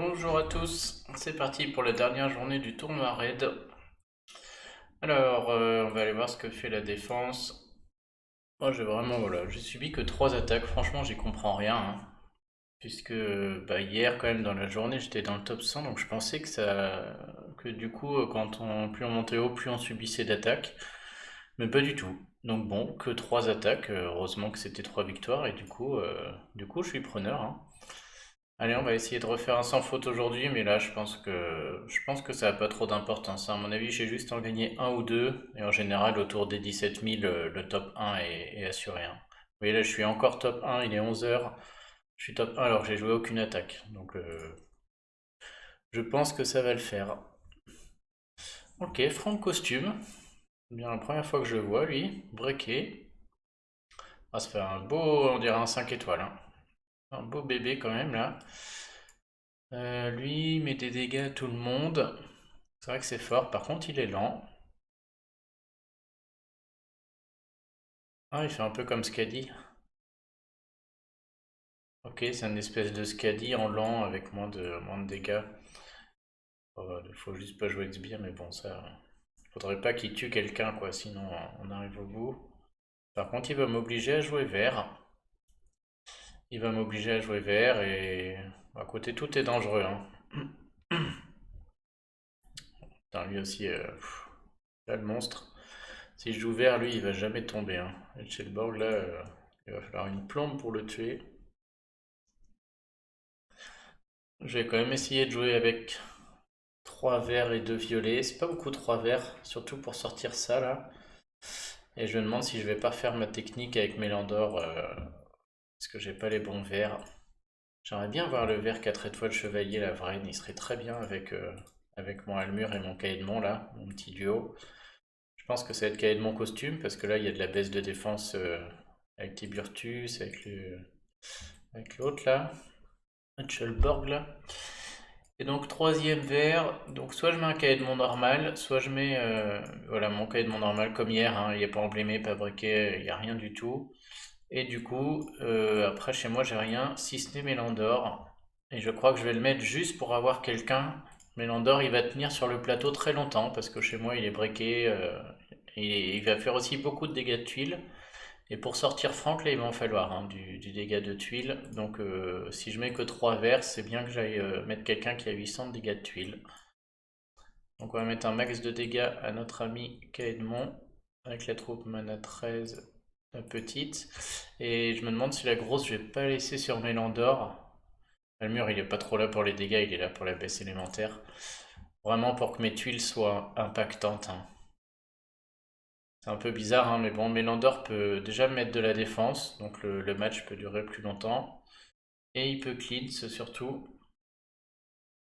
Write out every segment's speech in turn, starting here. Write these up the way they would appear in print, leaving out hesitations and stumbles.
Bonjour à tous, c'est parti pour la dernière journée du tournoi Raid. Alors, on va aller voir ce que fait la défense. Moi, j'ai subi que 3 attaques, franchement, j'y comprends rien, hein. Puisque hier, quand même, dans la journée, j'étais dans le top 100, donc je pensais que du coup, plus on montait haut, plus on subissait d'attaques. Mais pas du tout. Donc bon, que 3 attaques, heureusement que c'était 3 victoires, et du coup, je suis preneur, hein. Allez, on va essayer de refaire un sans faute aujourd'hui, mais là, je pense que ça n'a pas trop d'importance, hein. À mon avis, j'ai juste en gagné un ou deux, et en général, autour des 17 000, le top 1 est assuré, hein. Vous voyez, là, je suis encore top 1, il est 11 heures. Je suis top 1 alors que j'ai joué aucune attaque. Donc, je pense que ça va le faire. Ok, Franck Costume. C'est bien la première fois que je le vois, lui. Breaké. Ah, ça fait un beau, on dirait un 5 étoiles, hein. Un beau bébé quand même, là. Lui, il met des dégâts à tout le monde. C'est vrai que c'est fort, par contre il est lent. Ah, il fait un peu comme Skadi. Ok, c'est une espèce de Skadi en lent avec moins de dégâts. Il faut juste pas jouer avec sbire, mais bon, ça. Faudrait pas qu'il tue quelqu'un, quoi, sinon on arrive au bout. Par contre, il va m'obliger à jouer vert. Il va m'obliger à jouer vert et à côté tout est dangereux, hein. Putain, lui aussi, là le monstre. Si je joue vert, lui, il va jamais tomber, hein. Et chez le Borg, là, il va falloir une plombe pour le tuer. Je vais quand même essayer de jouer avec 3 verts et 2 violets. C'est pas beaucoup 3 verts, surtout pour sortir ça là. Et je me demande si je vais pas faire ma technique avec Mélandor, parce que j'ai pas les bons verts. J'aimerais bien voir le vert 4 étoiles chevalier, la vraie, il serait très bien avec mon Almur et mon Caïdmon là, mon petit duo. Je pense que ça va être Caïdmon costume, parce que là il y a de la baisse de défense avec Tiburtus, avec l'autre là, Hutchelborg là. Et donc troisième verre, donc soit je mets un cahier de mon normal, soit je mets voilà, mon cahier de mon normal comme hier, hein, il n'y a pas emblémé, pas briquet, il n'y a rien du tout. Et du coup, après chez moi j'ai rien, si ce n'est Mélandor. Et je crois que je vais le mettre juste pour avoir quelqu'un. Mélandor il va tenir sur le plateau très longtemps parce que chez moi il est briqué, et il va faire aussi beaucoup de dégâts de tuiles. Et pour sortir Franck, là, il va en falloir, hein, du dégât de tuiles. Donc, si je mets que 3 verts, c'est bien que j'aille mettre quelqu'un qui a 800 de dégâts de tuiles. Donc, on va mettre un max de dégâts à notre ami Kaedmon, avec la troupe mana 13 petite. Et je me demande si la grosse, je vais pas laisser sur Mélandor. Almur, il est pas trop là pour les dégâts, il est là pour la baisse élémentaire. Vraiment pour que mes tuiles soient impactantes, hein. C'est un peu bizarre, hein, mais bon, Mélandor peut déjà mettre de la défense, donc le match peut durer plus longtemps. Et il peut cleanse surtout.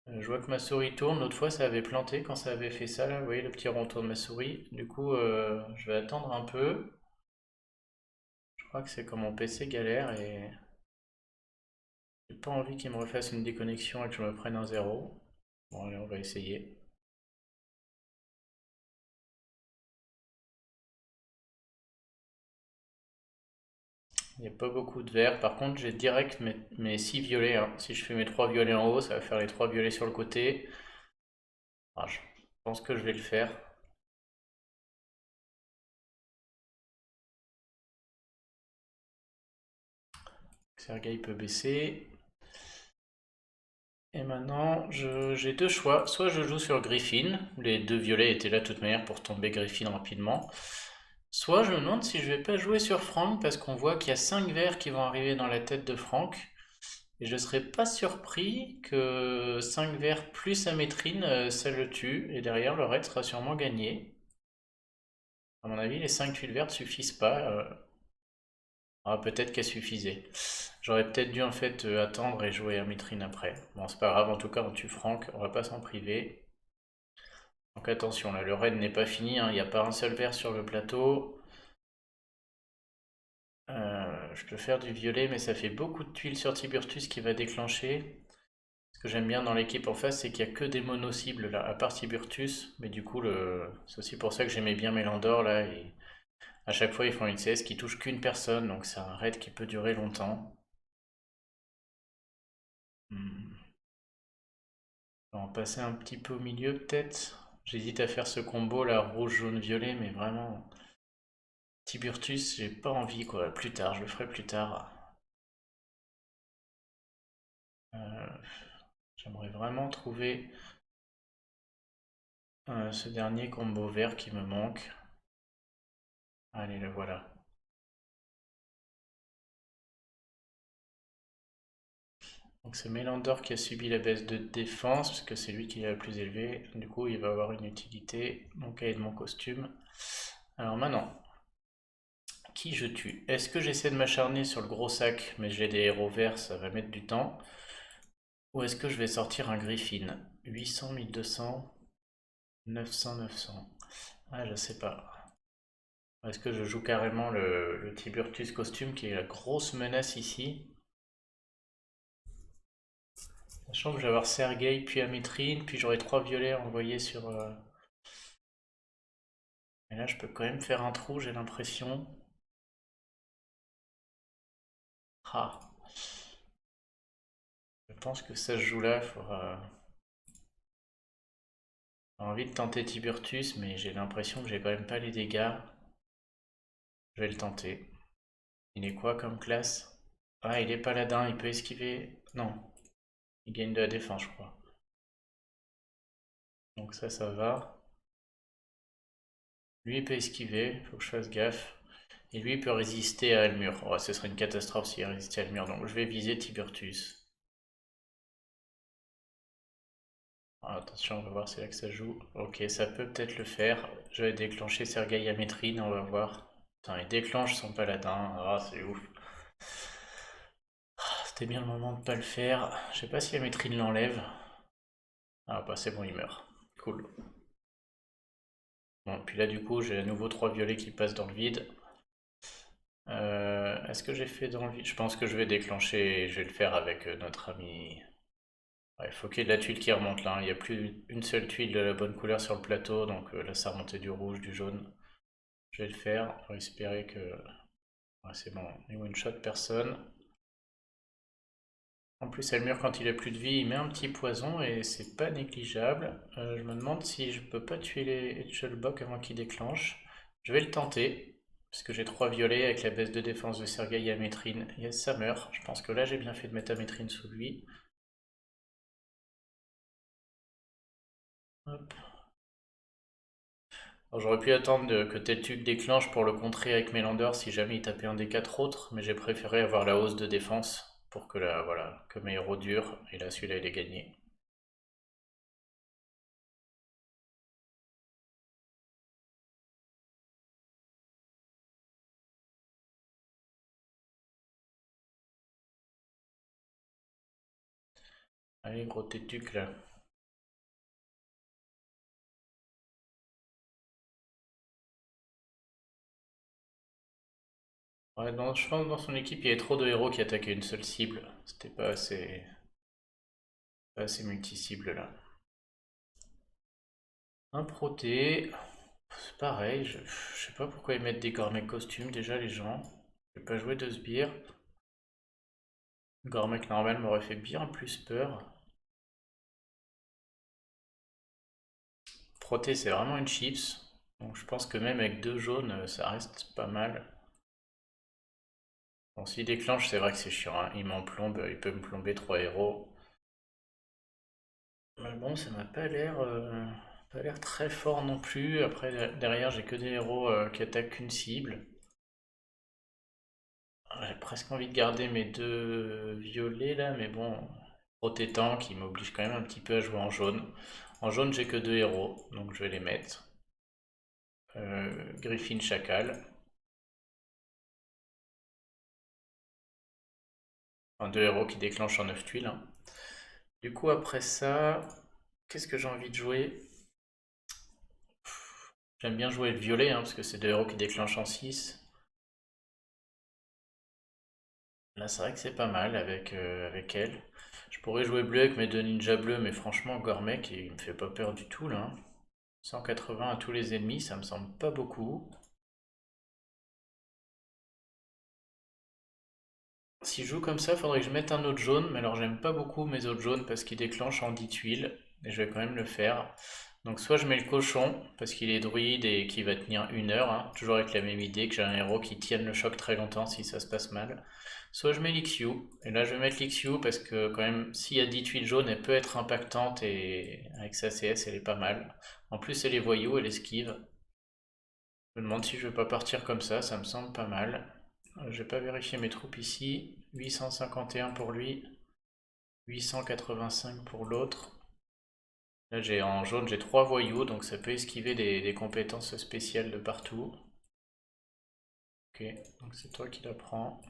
Je vois que ma souris tourne, l'autre fois ça avait planté quand ça avait fait ça là, vous voyez le petit rond tourne ma souris. Du coup, je vais attendre un peu. Je crois que c'est quand mon PC galère et j'ai pas envie qu'il me refasse une déconnexion et que je me prenne un zéro. Bon, allez, on va essayer. Il n'y a pas beaucoup de vert. Par contre, j'ai direct mes 6 violets, hein. Si je fais mes 3 violets en haut, ça va faire les 3 violets sur le côté. Ah, je pense que je vais le faire. Sergei peut baisser. Et maintenant, j'ai deux choix. Soit je joue sur Griffin, les deux violets étaient là de toute manière pour tomber Griffin rapidement. Soit je me demande si je vais pas jouer sur Franck parce qu'on voit qu'il y a 5 verts qui vont arriver dans la tête de Franck. Et je serais pas surpris que 5 verts plus Amétrine, ça le tue. Et derrière, le raid sera sûrement gagné. À mon avis, les 5 tuiles vertes suffisent pas. Ah, peut-être qu'elles suffisaient. J'aurais peut-être dû en fait attendre et jouer Amétrine après. Bon, c'est pas grave, en tout cas, on tue Franck, on va pas s'en priver. Donc attention, là, le raid n'est pas fini, hein, il n'y a pas un seul vert sur le plateau. Je peux faire du violet, mais ça fait beaucoup de tuiles sur Tiburtus qui va déclencher. Ce que j'aime bien dans l'équipe en face, c'est qu'il n'y a que des mono-cibles là, à part Tiburtus. Mais du coup, c'est aussi pour ça que j'aimais bien Mélandor là. Et à chaque fois, ils font une CS qui touche qu'une personne, donc c'est un raid qui peut durer longtemps. Hmm. On va en passer un petit peu au milieu peut-être. J'hésite à faire ce combo là, rouge, jaune, violet, mais vraiment, Tiburtus, j'ai pas envie quoi. Plus tard, je le ferai plus tard. Euh, J'aimerais vraiment trouver ce dernier combo vert qui me manque. Allez, le voilà. Donc c'est Melander qui a subi la baisse de défense, parce que c'est lui qui est la plus élevée. Du coup, il va avoir une utilité. Donc, de mon costume. Alors maintenant, qui je tue? Est-ce que j'essaie de m'acharner sur le gros sac, mais j'ai des héros verts, ça va mettre du temps? Ou est-ce que je vais sortir un Griffin? 800, 1200, 900, 900. Ah, je sais pas. Est-ce que je joue carrément le Tiburtus costume qui est la grosse menace ici? Sachant que je vais avoir Sergei puis Amétrine, puis j'aurai 3 violets envoyés sur... Et là, je peux quand même faire un trou, j'ai l'impression. Ah, je pense que ça se joue là. J'ai envie de tenter Tiburtus, mais j'ai l'impression que j'ai quand même pas les dégâts. Je vais le tenter. Il est quoi comme classe? Ah, il est paladin, il peut esquiver. Non, il gagne de la défense, je crois. Donc ça va. Lui, il peut esquiver, faut que je fasse gaffe. Et lui, il peut résister à Almur. Oh, ce serait une catastrophe s'il résistait à Almur. Donc je vais viser Tiburtus. Ah, attention, on va voir, c'est là que ça joue. Ok, ça peut peut-être le faire. Je vais déclencher Sergei Amétrine, on va voir. Putain, il déclenche son paladin. Ah, c'est ouf. C'était bien le moment de pas le faire. Je sais pas si Amétrine l'enlève. Ah, bah c'est bon, il meurt. Cool. Bon, puis là, du coup, j'ai à nouveau 3 violets qui passent dans le vide. Est-ce que j'ai fait dans le vide? Je pense que je vais déclencher, je vais le faire avec notre ami. Ouais, il faut qu'il y ait de la tuile qui remonte là, hein. Il n'y a plus une seule tuile de la bonne couleur sur le plateau, donc là ça remontait du rouge, du jaune. Je vais le faire, pour espérer que... Ouais, c'est bon, il one shot personne. En plus, Elmure, quand il a plus de vie, il met un petit poison et c'est pas négligeable. Je me demande si je peux pas tuer les Etchelbok avant qu'il déclenche. Je vais le tenter, parce que j'ai 3 violets avec la baisse de défense de Sergei et Amétrine. Yes, ça meurt. Je pense que là j'ai bien fait de mettre Amétrine sous lui. Hop. Alors, j'aurais pu attendre que Teltuc déclenche pour le contrer avec Melander si jamais il tapait un des 4 autres, mais j'ai préféré avoir la hausse de défense pour que voilà, que mes héros durent, et là celui-là il est gagné. Allez, gros Teltuc là. Ouais, je pense que dans son équipe il y avait trop de héros qui attaquaient une seule cible. C'était pas assez multi-cible là. Un proté. C'est pareil, je sais pas pourquoi ils mettent des Gormek costumes déjà les gens. J'ai pas joué de sbire. Gormek normal m'aurait fait bien plus peur. Proté, c'est vraiment une chips. Donc je pense que même avec 2 jaunes, ça reste pas mal. Bon, s'il déclenche, c'est vrai que c'est chiant, hein. Il m'en plombe, il peut me plomber 3 héros. Mais bon, ça m'a pas l'air très fort non plus. Après, derrière, j'ai que des héros qui attaquent qu'une cible. J'ai presque envie de garder mes 2 violets là, mais bon, Protétan qui m'oblige quand même un petit peu à jouer en jaune. En jaune, j'ai que 2 héros, donc je vais les mettre. Griffin Chacal. Enfin, 2 héros qui déclenchent en 9 tuiles, hein. Du coup, après ça, qu'est-ce que j'ai envie de jouer? J'aime bien jouer le violet, hein, parce que c'est 2 héros qui déclenchent en 6. Là, c'est vrai que c'est pas mal avec elle. Je pourrais jouer bleu avec mes 2 ninjas bleus, mais franchement, Gormek, il me fait pas peur du tout, là, hein. 180 à tous les ennemis, ça me semble pas beaucoup. Si je joue comme ça, faudrait que je mette un autre jaune, mais alors j'aime pas beaucoup mes autres jaunes parce qu'ils déclenchent en 10 tuiles. et je vais quand même le faire. Donc soit je mets le cochon, parce qu'il est druide et qu'il va tenir 1 heure, hein, toujours avec la même idée, que j'ai un héros qui tienne le choc très longtemps si ça se passe mal. Soit je mets l'Ixiou, et là je vais mettre l'Ixiou parce que quand même, s'il y a 10 tuiles jaunes, elle peut être impactante, et avec sa CS, elle est pas mal. En plus, elle est voyou, elle esquive. Je me demande si je vais pas partir comme ça me semble pas mal. Je vais pas vérifier mes troupes ici. 851 pour lui, 885 pour l'autre. Là, en jaune, j'ai 3 voyous, donc ça peut esquiver des compétences spéciales de partout. Ok, donc c'est toi qui la prends.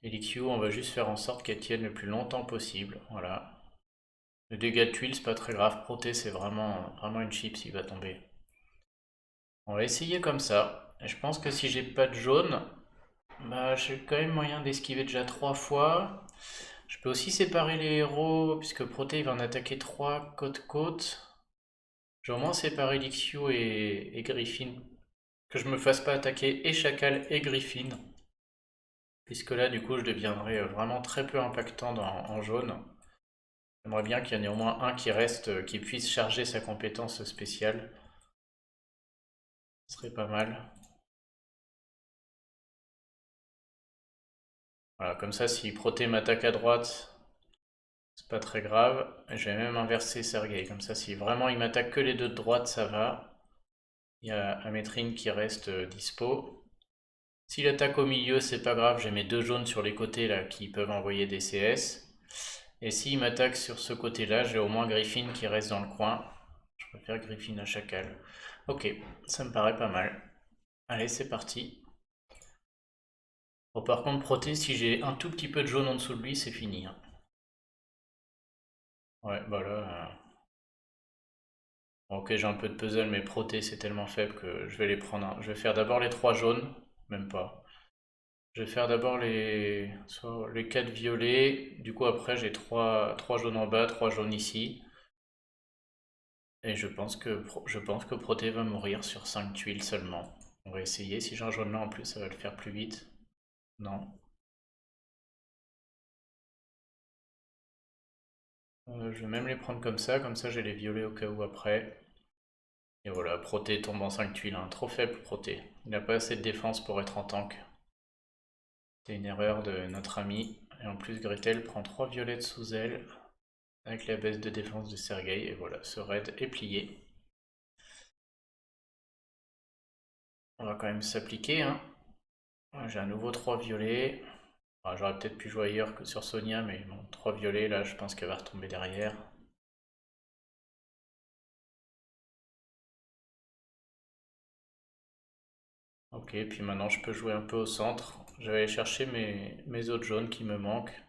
Et l'IQ, on va juste faire en sorte qu'elle tienne le plus longtemps possible. Voilà. Le dégât de tuile, c'est pas très grave. Proté, c'est vraiment une chip s'il va tomber. On va essayer comme ça. Et je pense que si j'ai pas de jaune, bah j'ai quand même moyen d'esquiver déjà 3 fois. Je peux aussi séparer les héros, puisque Proté il va en attaquer 3 côte-côte. Je vais au moins séparer Lixio et Griffin. Que je me fasse pas attaquer et Chacal et Griffin. Puisque là, du coup, je deviendrai vraiment très peu impactant en jaune. J'aimerais bien qu'il y en ait au moins un qui reste, qui puisse charger sa compétence spéciale. Ce serait pas mal. Voilà, comme ça, si Proté m'attaque à droite, c'est pas très grave. Et je vais même inverser Sergei. Comme ça, si vraiment il m'attaque que les deux de droite, ça va. Il y a Amétrine qui reste dispo. S'il attaque au milieu, c'est pas grave. J'ai mes deux jaunes sur les côtés là qui peuvent envoyer des CS. Et s'il m'attaque sur ce côté-là, j'ai au moins Griffin qui reste dans le coin. Je préfère Griffin à Chacal. Ok, ça me paraît pas mal. Allez, c'est parti. Bon, par contre, Proté, si j'ai un tout petit peu de jaune en dessous de lui, c'est fini, hein. Ouais, bah là. Bon, ok, j'ai un peu de puzzle, mais Proté, c'est tellement faible que je vais les prendre, hein. Je vais faire d'abord les 3 jaunes. Même pas. Je vais faire d'abord les 4 violets. Du coup, après, j'ai 3 jaunes en bas, 3 jaunes ici. Et je pense que Proté va mourir sur 5 tuiles seulement. On va essayer. Si j'ai un jaune là en plus, ça va le faire plus vite. Non. Je vais même les prendre comme ça j'ai les violets au cas où après. Et voilà, Proté tombe en 5 tuiles, hein. Trop faible Proté. Il n'a pas assez de défense pour être en tank. C'est une erreur de notre ami. Et en plus, Gretel prend 3 violettes sous elle avec la baisse de défense de Sergei. Et voilà, ce raid est plié. On va quand même s'appliquer, hein. J'ai à nouveau 3 violets. J'aurais peut-être pu jouer ailleurs que sur Sonia, mais bon, 3 violets, là, je pense qu'elle va retomber derrière. Ok, puis maintenant je peux jouer un peu au centre. Je vais aller chercher mes autres jaunes qui me manquent.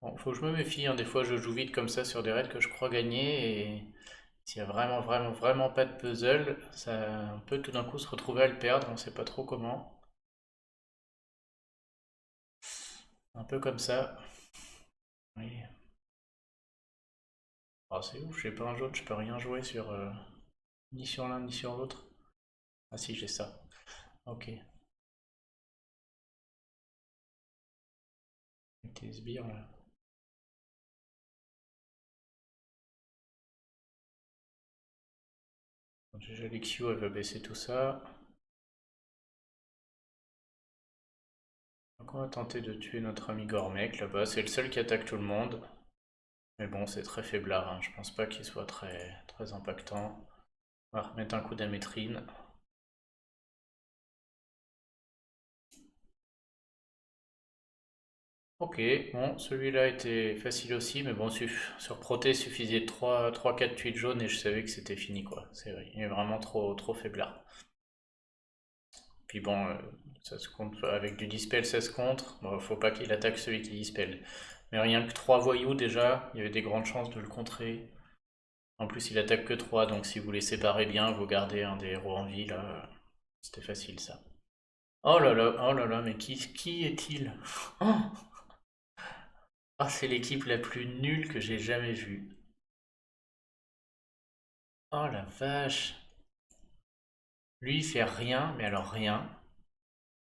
Bon, faut que je me méfie, hein. Des fois je joue vite comme ça sur des raids que je crois gagner, et s'il y a vraiment pas de puzzle, ça on peut tout d'un coup se retrouver à le perdre, on sait pas trop comment. Un peu comme ça. Oui. Ah, c'est ouf, j'ai pas un jaune, je peux rien jouer sur ni sur l'un ni sur l'autre. Ah si, j'ai ça. Ok. Avec tes sbires là. Déjà l'Ixio elle va baisser tout ça. Donc on va tenter de tuer notre ami Gormek là-bas. C'est le seul qui attaque tout le monde. Mais bon, c'est très faiblard, hein. Je pense pas qu'il soit très impactant. On va remettre un coup d'amétrine. Ok, bon, celui-là était facile aussi, mais bon, sur Proté, suffisait de 3-4 tuiles jaunes et je savais que c'était fini, quoi. C'est vrai, il est vraiment trop faiblard. Puis bon, ça se compte avec du dispel, ça se compte. Bon, faut pas qu'il attaque celui qui dispel. Mais rien que 3 voyous déjà, il y avait des grandes chances de le contrer. En plus, il attaque que 3, donc si vous les séparez bien, vous gardez un des héros en vie, là, c'était facile ça. Oh là là, mais qui est-il? Oh, ah, c'est l'équipe la plus nulle que j'ai jamais vue. Oh la vache. Lui, il fait rien, mais alors rien.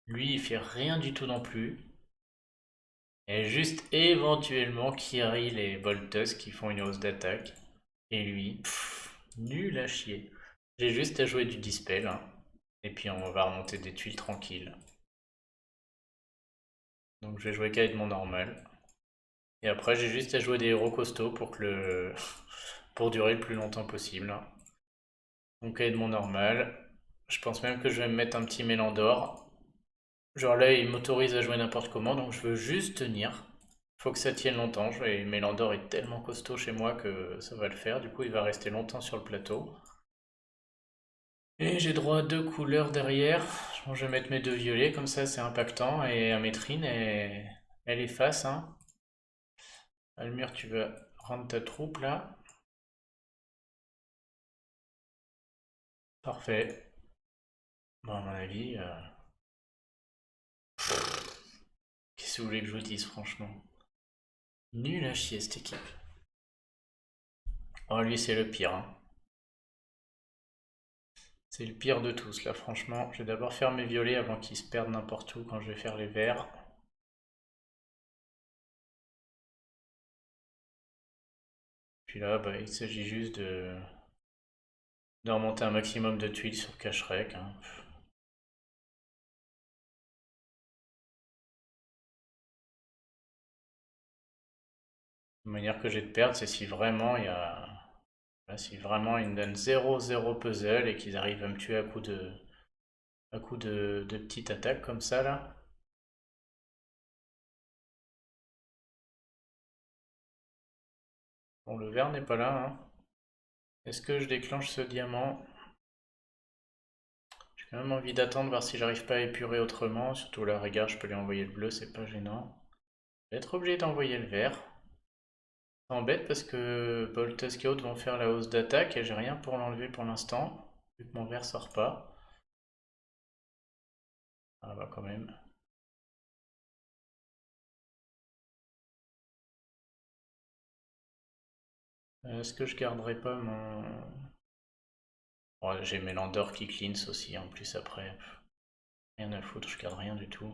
Lui, il fait rien du tout non plus. Et juste éventuellement Kirill et Voltus qui font une hausse d'attaque. Et lui, nul à chier. J'ai juste à jouer du dispel, hein. Et puis on va remonter des tuiles tranquilles. Donc je vais jouer qu'avec mon normal. Et après j'ai juste à jouer des héros costauds pour que pour durer le plus longtemps possible. Donc avec mon normal. Je pense même que je vais me mettre un petit Mélandor. Genre là il m'autorise à jouer n'importe comment, donc je veux juste tenir. Faut que ça tienne longtemps. Mélandor est tellement costaud chez moi que ça va le faire. Du coup il va rester longtemps sur le plateau. Et j'ai droit à deux couleurs derrière. Bon, je vais mettre mes deux violets, comme ça c'est impactant. Et Amétrine, elle est face, hein. Almir, tu vas rendre ta troupe là. Parfait. Bon, à mon avis, qu'est-ce que vous voulez que je vous dise, franchement? Nul à chier cette équipe. Oh, lui, c'est le pire, hein. C'est le pire de tous, là, franchement. Je vais d'abord faire mes violets avant qu'ils se perdent n'importe où quand je vais faire les verts. Puis là, bah, il s'agit juste de remonter un maximum de tuiles sur Cacherec, hein. La manière que j'ai de perdre, c'est si vraiment il y a. Là, si vraiment ils me donnent 0-0 puzzle et qu'ils arrivent à me tuer à coup de petites attaques comme ça là. Bon, le vert n'est pas là, hein. Est-ce que je déclenche ce diamant? J'ai quand même envie d'attendre, voir si j'arrive pas à épurer autrement. Surtout là, regarde, je peux lui envoyer le bleu, c'est pas gênant. Je vais être obligé d'envoyer le vert. Ça embête parce que Bolt Scout vont faire la hausse d'attaque et j'ai rien pour l'enlever pour l'instant, vu que mon vert sort pas. Ah bah quand même. Est-ce que je garderai pas mon... Oh, j'ai Mélandor qui cleans aussi en plus après. Rien à foutre, je garde rien du tout.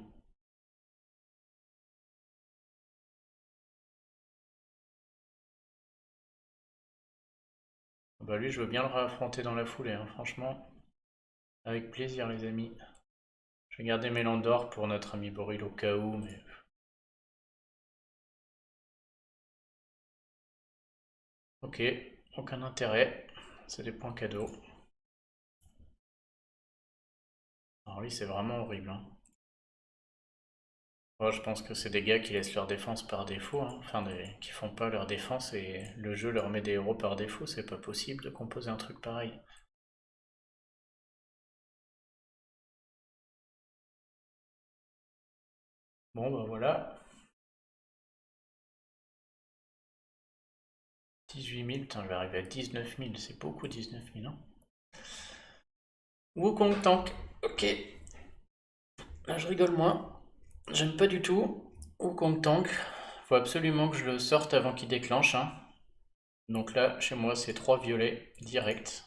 Bah lui, je veux bien le réaffronter dans la foulée, hein, franchement. Avec plaisir, les amis. Je vais garder Mélandor pour notre ami Boril au cas où, mais... Ok, aucun intérêt. C'est des points cadeaux. Alors lui, c'est vraiment horrible, hein. Moi, je pense que c'est des gars qui laissent leur défense par défaut, hein. Enfin, qui font pas leur défense et le jeu leur met des héros par défaut. C'est pas possible de composer un truc pareil. Bon, bah voilà. 18 000, putain, je vais arriver à 19 000. C'est beaucoup 19 000, hein. Wukong Tank. Ok, là je rigole moins. J'aime pas du tout. Wukong Tank. Faut absolument que je le sorte avant qu'il déclenche, hein. Donc là, chez moi, c'est 3 violets direct.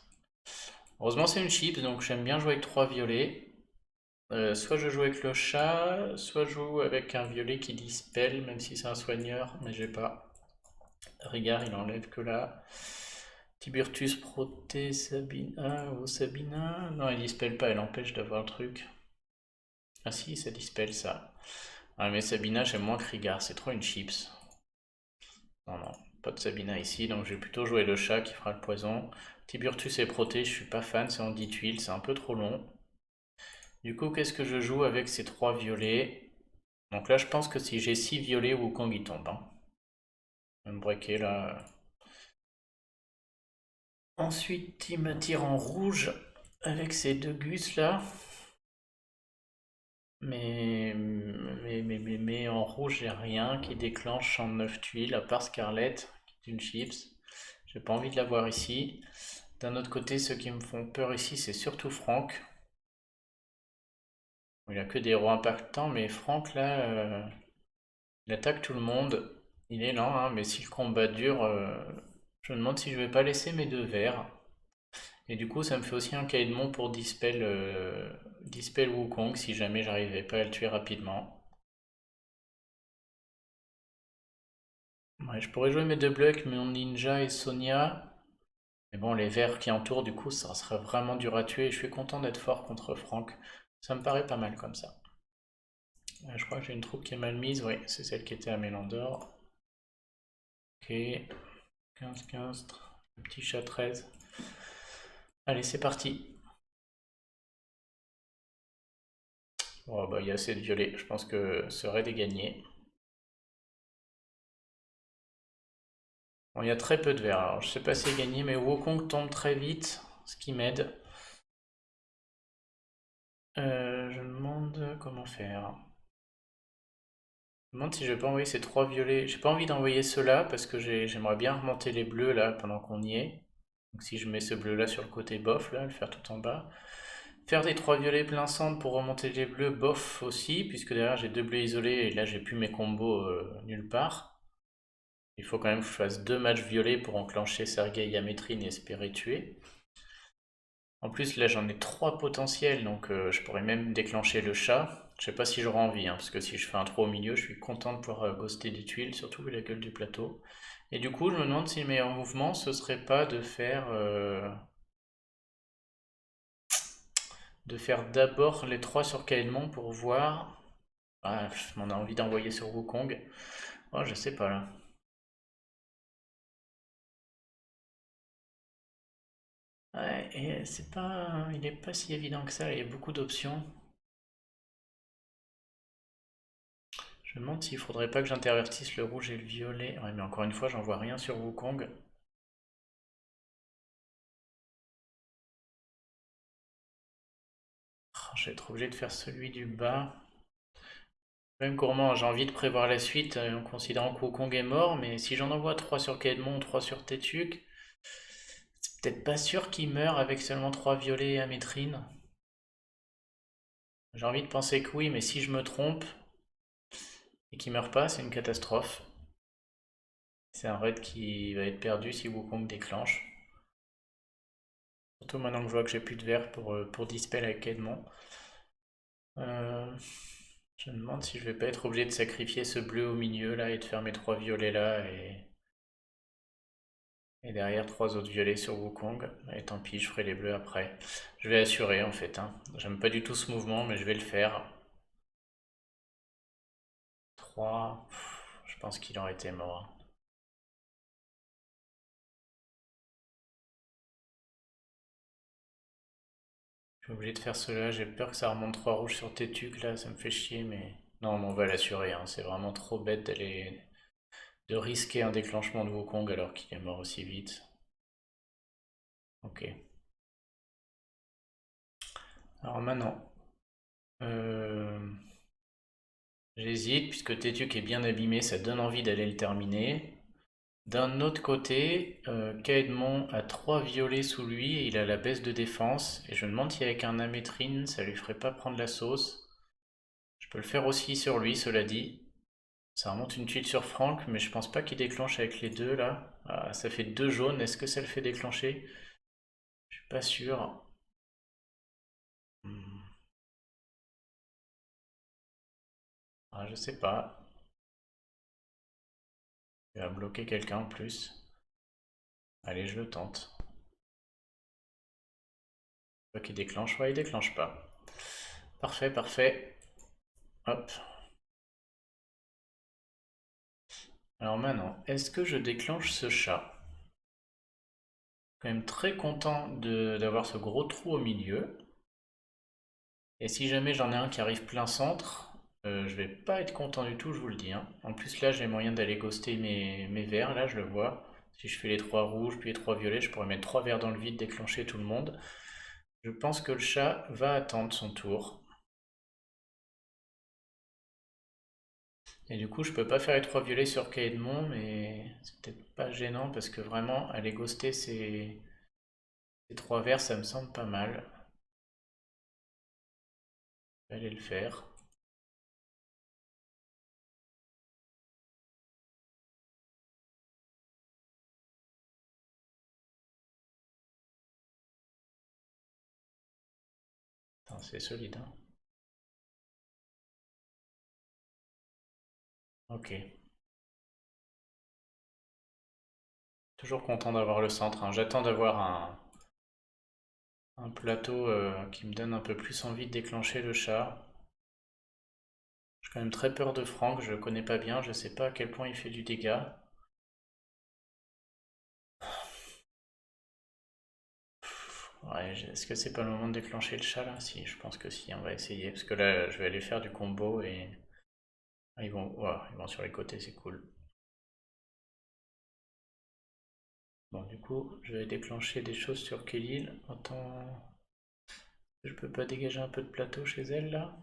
Heureusement, c'est une chip, donc j'aime bien jouer avec 3 violets. Soit je joue avec le chat, soit je joue avec un violet qui dispel, même si c'est un soigneur, mais j'ai pas. Regarde, il enlève que là. Tiburtus, Proté, Sabina ou Sabina. Non, il dispel pas, elle empêche d'avoir le truc. Ah si, ça dispel ça. Ah, mais Sabina, j'aime moins que Rigard, c'est trop une chips. Non, non, pas de Sabina ici, donc je vais plutôt jouer le chat qui fera le poison. Tiburtus et Proté, je suis pas fan, c'est en 10 tuiles, c'est un peu trop long. Du coup, qu'est-ce que je joue avec ces 3 violets? Donc là, je pense que si j'ai 6 violets, Wukong il tombe, hein. Je vais me breaker là. Ensuite, il m'attire en rouge avec ces deux gus là. Mais en rouge, j'ai rien qui déclenche en 9 tuiles, à part Scarlett, qui est une chips. J'ai pas envie de la voir ici. D'un autre côté, ceux qui me font peur ici, c'est surtout Franck. Il a que des héros impactants, mais Franck là, il attaque tout le monde. Il est lent, hein, mais si le combat dure, je me demande si je vais pas laisser mes deux verts. Et du coup, ça me fait aussi un Caïdmon pour Dispel Wukong si jamais j'arrivais pas à le tuer rapidement. Ouais, je pourrais jouer mes deux bleus avec mon ninja et Sonia. Mais bon, les verts qui entourent, du coup, ça serait vraiment dur à tuer. Et je suis content d'être fort contre Franck. Ça me paraît pas mal comme ça. Je crois que j'ai une troupe qui est mal mise. Oui, c'est celle qui était à Mélandor. Ok, 15-15. Le petit chat 13. Allez, c'est parti. Bon, bah, il y a assez de violet. Je pense que ce raid est gagné. Bon, il y a très peu de verts. Alors, je sais pas si c'est gagné, mais Wukong tombe très vite, ce qui m'aide. Je me demande comment faire. Je me demande si je vais pas envoyer ces trois violets. J'ai pas envie d'envoyer ceux-là parce que j'aimerais bien remonter les bleus là pendant qu'on y est. Donc si je mets ce bleu là sur le côté bof là, le faire tout en bas. Faire des trois violets plein centre pour remonter les bleus bof aussi, puisque derrière j'ai deux bleus isolés et là j'ai plus mes combos nulle part. Il faut quand même que je fasse deux matchs violets pour enclencher Sergei Yametrine et espérer tuer. En plus, là, j'en ai trois potentiels, donc je pourrais même déclencher le chat. Je sais pas si j'aurai envie, hein, parce que si je fais un 3 au milieu, je suis content de pouvoir ghoster des tuiles, surtout vu la gueule du plateau. Et du coup, je me demande si le meilleur mouvement, ce serait pas de faire d'abord les trois sur Caïdmon pour voir. Ah, je m'en ai envie d'envoyer sur Wukong. Oh, je sais pas là. Ouais, et c'est pas, il est pas si évident que ça, il y a beaucoup d'options. Je me demande s'il faudrait pas que j'intervertisse le rouge et le violet. Ouais, mais encore une fois, j'en vois rien sur Wukong. Oh, je vais être obligé de faire celui du bas. Même gourmand, j'ai envie de prévoir la suite en considérant que Wukong est mort, mais si j'en envoie 3 sur Caedmon, 3 sur Tétuc, c'est peut-être pas sûr qu'il meurt avec seulement 3 violets et Amétrine. J'ai envie de penser que oui, mais si je me trompe et qu'il meurt pas, c'est une catastrophe. C'est un raid qui va être perdu si Wukong déclenche. Surtout maintenant que je vois que j'ai plus de verre pour dispel avec Caedmon. Euh, je me demande si je vais pas être obligé de sacrifier ce bleu au milieu là et de faire mes 3 violets là et derrière 3 autres violets sur Wukong. Et tant pis, je ferai les bleus après. Je vais assurer en fait, hein. J'aime pas du tout ce mouvement, mais je vais le faire. 3. Je pense qu'il aurait été mort. Je suis obligé de faire cela. J'ai peur que ça remonte 3 rouges sur Tétuc là, ça me fait chier, mais. Non, mais on va l'assurer, hein. C'est vraiment trop bête de risquer un déclenchement de Wukong alors qu'il est mort aussi vite. Ok. Alors maintenant. Euh, J'hésite, puisque Tétuc est bien abîmé, ça donne envie d'aller le terminer. D'un autre côté, Caedmon a 3 violets sous lui et il a la baisse de défense. Et je me demande si avec un Amétrine, ça lui ferait pas prendre la sauce. Je peux le faire aussi sur lui, cela dit. Ça remonte une tuile sur Franck, mais je pense pas qu'il déclenche avec les deux là. Ah, ça fait 2 jaunes, est-ce que ça le fait déclencher? Je suis pas sûr. Hmm. Ah, je sais pas. Il va bloquer quelqu'un en plus. Allez, je le tente. Pas qu'il déclenche, ouais, il déclenche pas. Parfait, parfait. Hop. Alors maintenant, est-ce que je déclenche ce chat? Quand même très content d'avoir ce gros trou au milieu. Et si jamais j'en ai un qui arrive plein centre, je vais pas être content du tout, je vous le dis, hein. En plus là, j'ai moyen d'aller ghoster mes verts, là je le vois. Si je fais les 3 rouges puis les 3 violets, je pourrais mettre 3 verts dans le vide, déclencher tout le monde. Je pense que le chat va attendre son tour. Et du coup, je peux pas faire les 3 violets sur Caedmon, mais c'est peut-être pas gênant parce que vraiment, aller ghoster ces 3 verts, ça me semble pas mal. Je vais aller le faire. Attends, c'est solide, hein. Ok. Toujours content d'avoir le centre, hein. J'attends d'avoir un plateau qui me donne un peu plus envie de déclencher le chat. J'ai quand même très peur de Franck, je le connais pas bien, je sais pas à quel point il fait du dégât. Ouais, est-ce que c'est pas le moment de déclencher le chat là? Si, je pense que si, on va essayer. Parce que là, je vais aller faire du combo et. Ah, ils vont sur les côtés, c'est cool. Bon, du coup, je vais déclencher des choses sur Kelly. Autant. Je peux pas dégager un peu de plateau chez elle là?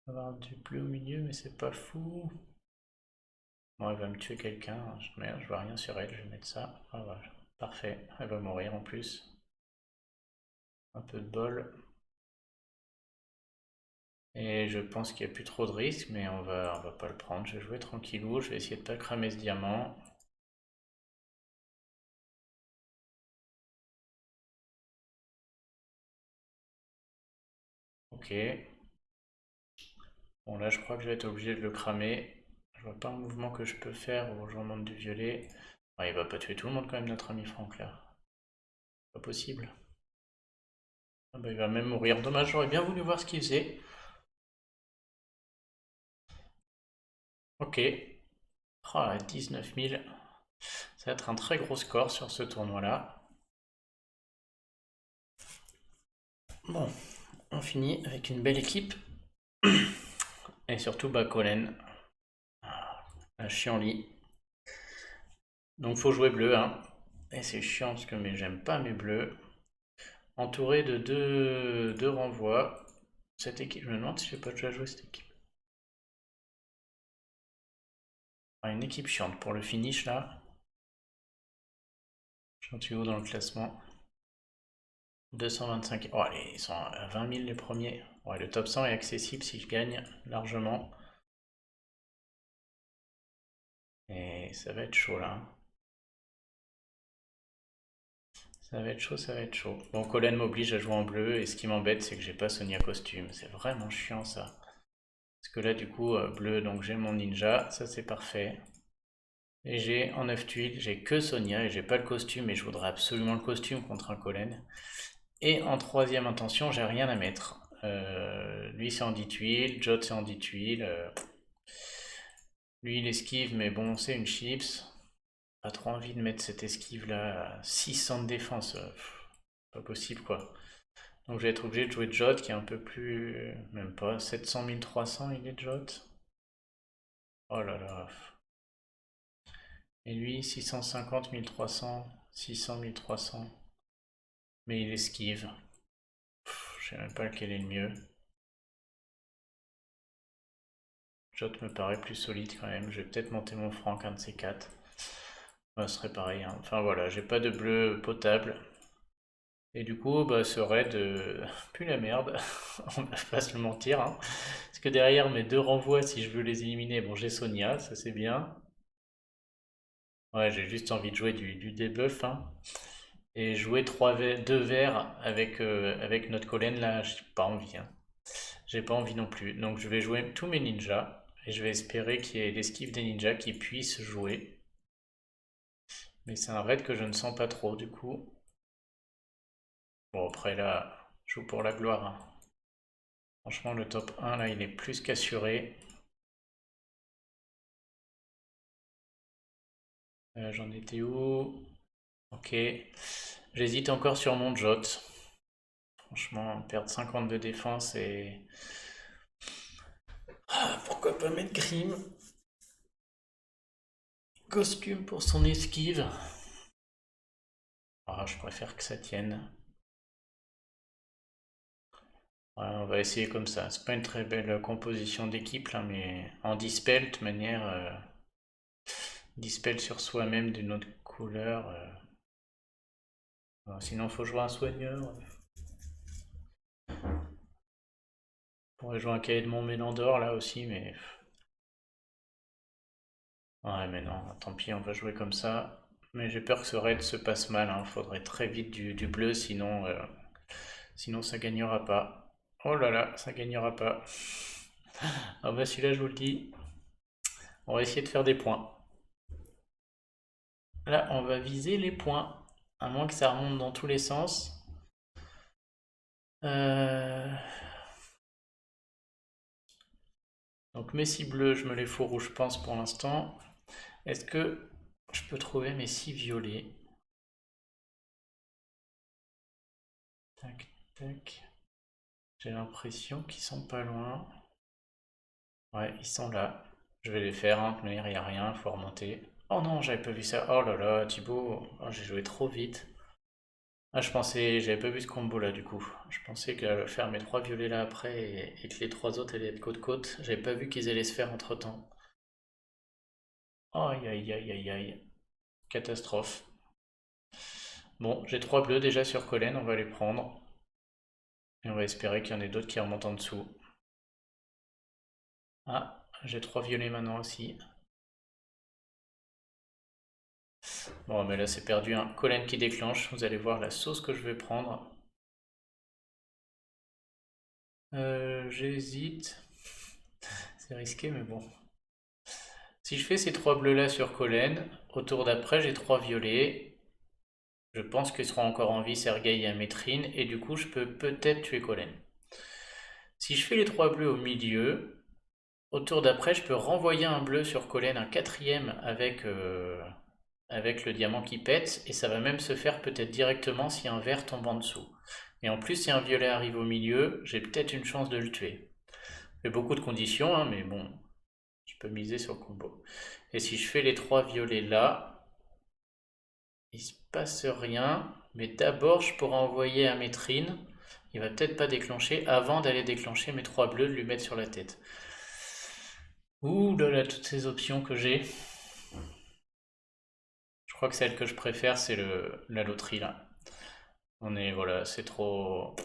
Avoir du bleu au milieu, mais c'est pas fou. Bon, elle va me tuer quelqu'un. Merde, je vois rien sur elle, je vais mettre ça. Ah, voilà. Parfait, elle va mourir en plus. Un peu de bol. Et je pense qu'il n'y a plus trop de risques, mais on va pas le prendre. Je vais jouer tranquillou, je vais essayer de pas cramer ce diamant. Ok. Bon là je crois que je vais être obligé de le cramer. Je vois pas un mouvement que je peux faire où je demande du violet. Ouais, il va pas tuer tout le monde quand même notre ami Franck là. Pas possible. Ah bah, il va même mourir. Dommage, j'aurais bien voulu voir ce qu'il faisait. Ok. Ah, 19 000. Ça va être un très gros score sur ce tournoi-là. Bon, on finit avec une belle équipe. Et surtout, bah, Colin. Un chiant-lit. Donc faut jouer bleu, hein. Et c'est chiant parce que mais j'aime pas mes bleus. Entouré de deux renvois. Cette équipe, je me demande si j'ai pas déjà joué cette équipe. Ah, une équipe chiante pour le finish là. J'en suis haut dans le classement. 225. Oh, allez, ils sont à 20 000 les premiers. Ouais, le top 100 est accessible si je gagne largement. Et ça va être chaud là, hein. Ça va être chaud, ça va être chaud. Bon, Colin m'oblige à jouer en bleu et ce qui m'embête, c'est que j'ai pas Sonia costume. C'est vraiment chiant ça. Parce que là, du coup, bleu, donc j'ai mon ninja, ça c'est parfait. Et j'ai en 9 tuiles, j'ai que Sonia et j'ai pas le costume et je voudrais absolument le costume contre un Colin. Et en troisième intention, j'ai rien à mettre. Lui c'est en 10 tuiles, Jot c'est en 10 tuiles. Lui il esquive, mais bon, c'est une chips. Pas trop envie de mettre cette esquive là à 600 de défense. Pas possible quoi. Donc je vais être obligé de jouer Jot qui est un peu plus. Même pas. 700 300 il est Jot. Oh là là. Et lui 650 1300. 600 1300. Mais il esquive. Je sais même pas lequel est le mieux. Jot me paraît plus solide quand même. Je vais peut-être monter mon Franck, un de ces quatre. Bah, ce serait pareil, hein. Enfin voilà, j'ai pas de bleu potable. Et du coup, bah, ce raid pue la merde. On va pas se le mentir, hein. Parce que derrière mes deux renvois, si je veux les éliminer, bon, j'ai Sonia, ça c'est bien. Ouais, j'ai juste envie de jouer du debuff, hein. Et jouer 2 verts avec notre Colin là, j'ai pas envie, hein. J'ai pas envie non plus. Donc je vais jouer tous mes ninjas. Et je vais espérer qu'il y ait l'esquive des ninjas qui puissent jouer. Mais c'est un raid que je ne sens pas trop du coup. Bon après là, je joue pour la gloire, hein. Franchement le top 1 là il est plus qu'assuré. J'en étais où? Ok. J'hésite encore sur mon Jot. Franchement, perdre 50 de défense et. Ah, pourquoi pas mettre Grim? Costume pour son esquive. Ah, je préfère que ça tienne. Ouais, on va essayer comme ça. C'est pas une très belle composition d'équipe là, mais en dispel, de toute manière, dispel sur soi-même d'une autre couleur. Sinon, faut jouer un soigneur. On pourrait jouer un cahier de mon Mélandor là aussi, mais. Ouais, mais non, tant pis, on va jouer comme ça. Mais j'ai peur que ce raid se passe mal, hein. Faudrait très vite du bleu, sinon ça gagnera pas. Oh là là, ça gagnera pas. Ah bah celui-là, je vous le dis, on va essayer de faire des points. Là, on va viser les points. À moins que ça remonte dans tous les sens. Euh, Donc mes 6 bleus, je me les fous rouges, je pense, pour l'instant. Est-ce que je peux trouver mes 6 violets? Tac, tac. J'ai l'impression qu'ils sont pas loin. Ouais, ils sont là. Je vais les faire, hein. Mais il n'y a rien, faut remonter. Oh non, j'avais pas vu ça. Oh là là, Thibaut. Oh, j'ai joué trop vite. Ah, je pensais, j'avais pas vu ce combo là du coup. Je pensais que faire mes 3 violets là après et que les 3 autres allaient être côte-côte. J'avais pas vu qu'ils allaient se faire entre temps. Aïe aïe aïe aïe aïe. Catastrophe. Bon, j'ai 3 bleus déjà sur Collen, on va les prendre. Et on va espérer qu'il y en ait d'autres qui remontent en dessous. Ah, j'ai 3 violets maintenant aussi. Bon, mais là c'est perdu, hein. Collen qui déclenche, vous allez voir la sauce que je vais prendre. J'hésite. C'est risqué, mais bon. Si je fais ces 3 bleus là sur Collen, au tour d'après j'ai 3 violets. Je pense qu'ils seront encore en vie, Sergei et Amétrine, et du coup je peux peut-être tuer Collen. Si je fais les 3 bleus au milieu, au tour d'après je peux renvoyer un bleu sur Collen, un quatrième avec le diamant qui pète, et ça va même se faire peut-être directement si un vert tombe en dessous. Et en plus, si un violet arrive au milieu, j'ai peut-être une chance de le tuer. Il y a beaucoup de conditions, hein, mais bon, je peux miser sur le combo. Et si je fais les 3 violets là, il se passe rien, mais d'abord je pourrais envoyer à Métrine. Il va peut-être pas déclencher avant d'aller déclencher mes 3 bleus, de lui mettre sur la tête. Ouh là là, toutes ces options que j'ai. Je crois que celle que je préfère, c'est la loterie là. Voilà, c'est trop.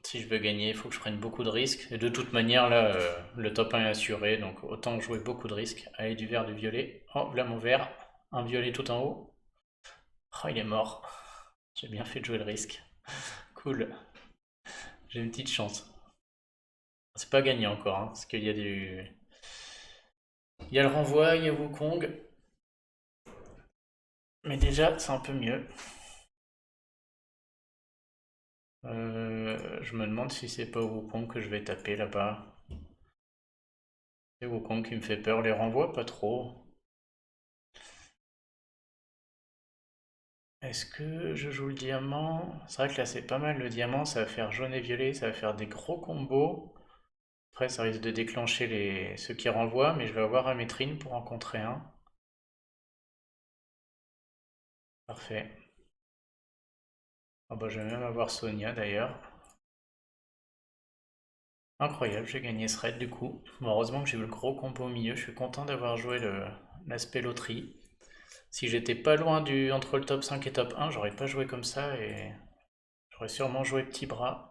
Si je veux gagner, il faut que je prenne beaucoup de risques. Et de toute manière, là, le top 1 est assuré, donc autant jouer beaucoup de risques. Allez, du vert, du violet. Oh, là mon vert. Un violet tout en haut. Oh, il est mort. J'ai bien fait de jouer le risque. Cool. J'ai une petite chance. C'est pas gagné encore, hein, parce qu'il y a du. Il y a le renvoi, il y a Wukong. Mais déjà, c'est un peu mieux. Je me demande si c'est pas Wukong que je vais taper là-bas. C'est Wukong qui me fait peur. Les renvois, pas trop. Est-ce que je joue le diamant? C'est vrai que là c'est pas mal le diamant, ça va faire jaune et violet, ça va faire des gros combos. Après ça risque de déclencher ceux qui renvoient, mais je vais avoir un Métrine pour en contrer un. Parfait. Ah bah, je vais même avoir Sonia d'ailleurs. Incroyable, j'ai gagné ce raid du coup. Bon, heureusement que j'ai eu le gros combo au milieu, je suis content d'avoir joué l'aspect loterie. Si j'étais pas loin entre le top 5 et top 1, j'aurais pas joué comme ça et j'aurais sûrement joué petit bras.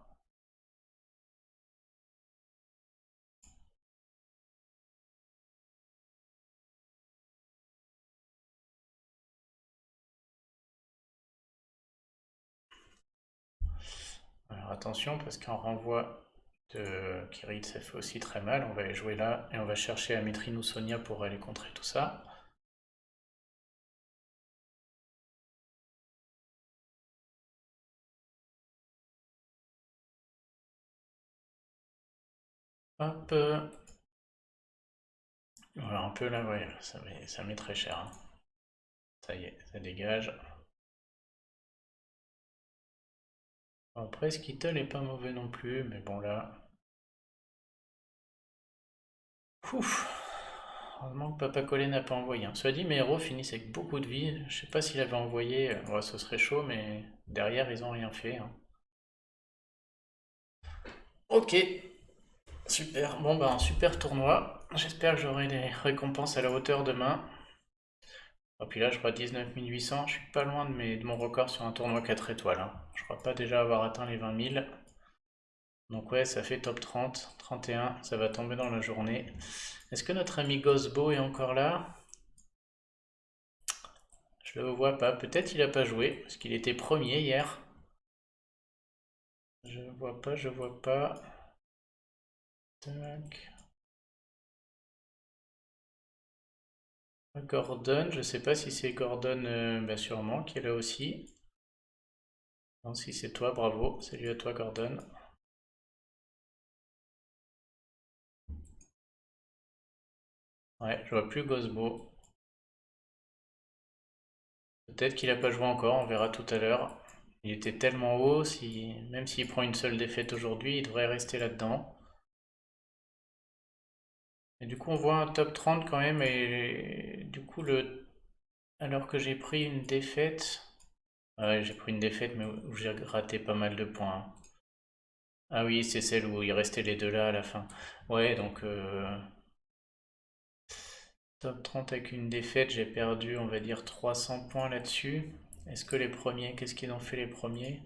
Alors attention, parce qu'un renvoi de Kirit, ça fait aussi très mal. On va aller jouer là et on va chercher Amétrine ou Sonia pour aller contrer tout ça. Hop. Voilà, un peu là, ouais, ça met très cher, hein. Ça y est, ça dégage. Après, Skittle est pas mauvais non plus, mais bon là. Ouf. Heureusement que Papa Collet n'a pas envoyé, hein. Cela dit, mes héros finissent avec beaucoup de vie. Je sais pas s'il avait envoyé, ouais, ce serait chaud, mais derrière, ils ont rien fait, hein. Ok, super. Bon, bah, un super tournoi. J'espère que j'aurai des récompenses à la hauteur demain. Et puis là, je crois 19 800. Je suis pas loin de mon record sur un tournoi 4 étoiles, hein. Je crois pas déjà avoir atteint les 20 000. Donc ouais, ça fait top 30, 31. Ça va tomber dans la journée. Est-ce que notre ami Gosbo est encore là? Je le vois pas. Peut-être il a pas joué, parce qu'il était premier hier. Je vois pas, je vois pas. Tac. Gordon, je sais pas si c'est Gordon, bah sûrement, qui est là aussi. Non, si c'est toi, bravo. Salut à toi, Gordon. Ouais, je vois plus Gosbo. Peut-être qu'il a pas joué encore, on verra tout à l'heure. Il était tellement haut, si... même s'il prend une seule défaite aujourd'hui, il devrait rester là-dedans. Et du coup, on voit un top 30 quand même, et du coup, alors que j'ai pris une défaite... Ouais, j'ai pris une défaite, mais où j'ai raté pas mal de points, hein. Ah oui, c'est celle où il restait les deux là à la fin. Ouais, donc top 30 avec une défaite, j'ai perdu, on va dire, 300 points là-dessus. Est-ce que les premiers, qu'est-ce qu'ils ont fait les premiers?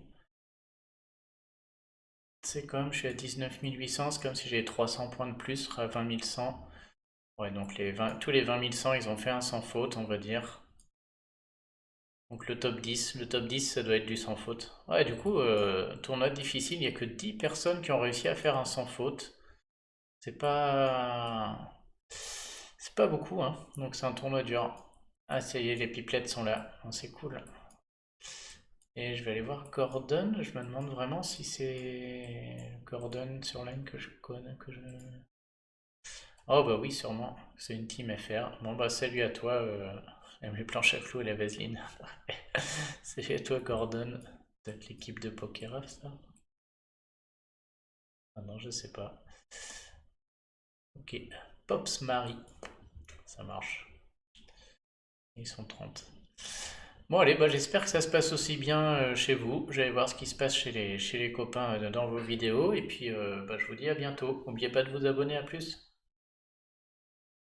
C'est comme, je suis à 19 800, c'est comme si j'avais 300 points de plus, à 20 100. Ouais, donc tous les 20 100, ils ont fait un sans faute, on va dire. Donc le top 10, ça doit être du sans faute. Ouais, du coup, tournoi difficile, il n'y a que 10 personnes qui ont réussi à faire un sans faute. C'est pas... C'est pas beaucoup, hein. Donc c'est un tournoi dur. Ah, ça y est, les pipelettes sont là. Oh, c'est cool. Et je vais aller voir Gordon. Je me demande vraiment si c'est Gordon sur Line que je connais, que je... Oh bah oui, sûrement. C'est une team FR. Bon bah salut à toi, les planches à clous et la vaseline. Salut à toi Gordon. Peut-être l'équipe de Pokeraf ça? Ah non, je sais pas. Ok. Pops Marie. Ça marche. Ils sont 30. Bon allez, bah, j'espère que ça se passe aussi bien chez vous. J'allais voir ce qui se passe chez les copains dans vos vidéos. Et puis bah, je vous dis à bientôt. N'oubliez pas de vous abonner, à plus.